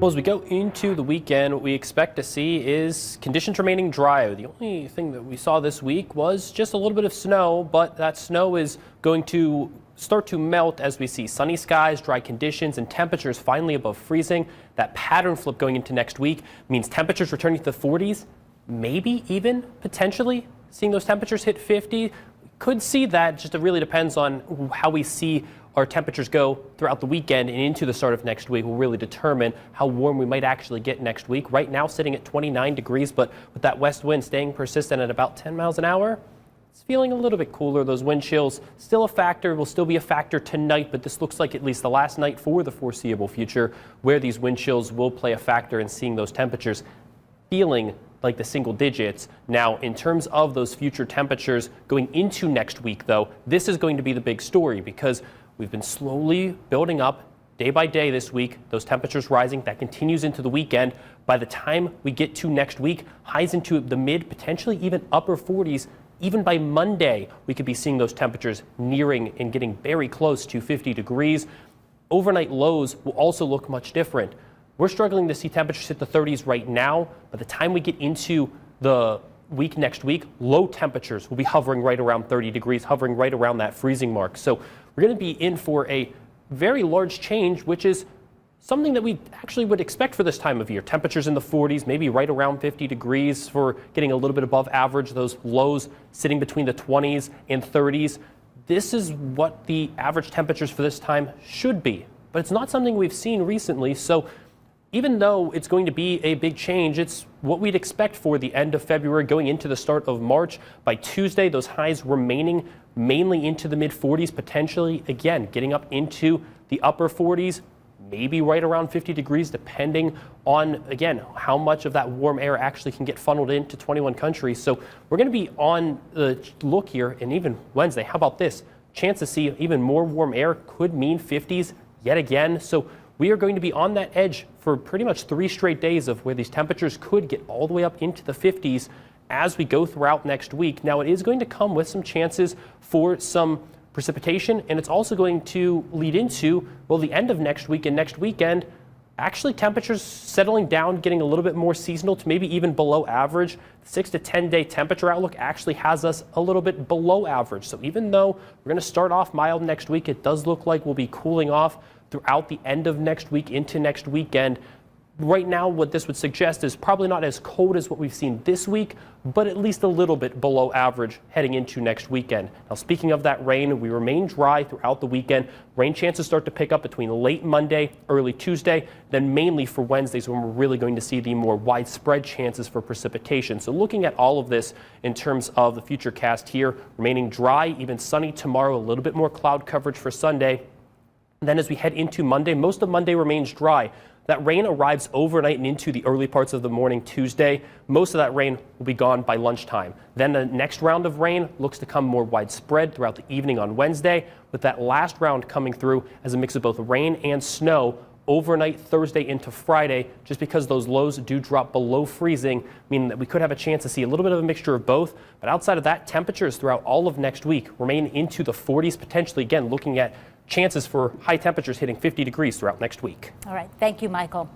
Well, as we go into the weekend, what we expect to see is conditions remaining dry. The only thing that we saw this week was just a little bit of snow, but that snow is going to start to melt as we see sunny skies, dry conditions, and temperatures finally above freezing. That pattern flip going into next week means temperatures returning to the 40s, maybe even potentially seeing those temperatures hit 50. Could see that, just it really depends on how we see our temperatures go throughout the weekend and into the start of next week will really determine how warm we might actually get next week. Right now sitting at 29 degrees, but with that west wind staying persistent at about 10 miles an hour, it's feeling a little bit cooler. Those wind chills still a factor, will still be a factor tonight, but this looks like at least the last night for the foreseeable future where these wind chills will play a factor in seeing those temperatures feeling like the single digits. Now, in terms of those future temperatures going into next week, though, this is going to be the big story because we've been slowly building up day by day this week, those temperatures rising. That continues into the weekend. By the time we get to next week, highs into the mid, potentially even upper 40s. Even by Monday, we could be seeing those temperatures nearing and getting very close to 50 degrees. Overnight lows will also look much different. We're struggling to see temperatures hit the 30s right now. By the time we get into the week next week, low temperatures will be hovering right around 30 degrees, hovering right around that freezing mark. So we're going to be in for a very large change, which is something that we actually would expect for this time of year. Temperatures in the 40s, maybe right around 50 degrees for getting a little bit above average. Those lows sitting between the 20s and 30s. This is what the average temperatures for this time should be, but it's not something we've seen recently. So even though it's going to be a big change, it's what we'd expect for the end of February going into the start of March. By Tuesday, those highs remaining mainly into the mid 40s, potentially, again, getting up into the upper 40s, maybe right around 50 degrees, depending on, again, how much of that warm air actually can get funneled into 21 countries. So we're going to be on the look here, and even Wednesday, how about this? Chance to see even more warm air could mean 50s yet again. So we are going to be on that edge for pretty much 3 straight days of where these temperatures could get all the way up into the 50s as we go throughout next week. Now, it is going to come with some chances for some precipitation, and it's also going to lead into, well, the end of next week and next weekend, actually temperatures settling down, getting a little bit more seasonal to maybe even below average. The 6 to 10 day temperature outlook actually has us a little bit below average. So even though we're going to start off mild next week, it does look like we'll be cooling off throughout the end of next week into next weekend. Right now, what this would suggest is probably not as cold as what we've seen this week, but at least a little bit below average heading into next weekend. Now, speaking of that rain, we remain dry throughout the weekend. Rain chances start to pick up between late Monday, early Tuesday, then mainly for Wednesdays when we're really going to see the more widespread chances for precipitation. So looking at all of this in terms of the future cast here, remaining dry, even sunny tomorrow, a little bit more cloud coverage for Sunday. And then as we head into Monday, most of Monday remains dry. That rain arrives overnight and into the early parts of the morning Tuesday. Most of that rain will be gone by lunchtime. Then the next round of rain looks to come more widespread throughout the evening on Wednesday, with that last round coming through as a mix of both rain and snow overnight Thursday into Friday, just because those lows do drop below freezing, meaning that we could have a chance to see a little bit of a mixture of both. But outside of that, temperatures throughout all of next week remain into the 40s, potentially, again, looking at chances for high temperatures hitting 50 degrees throughout next week. All right. Thank you, Michael.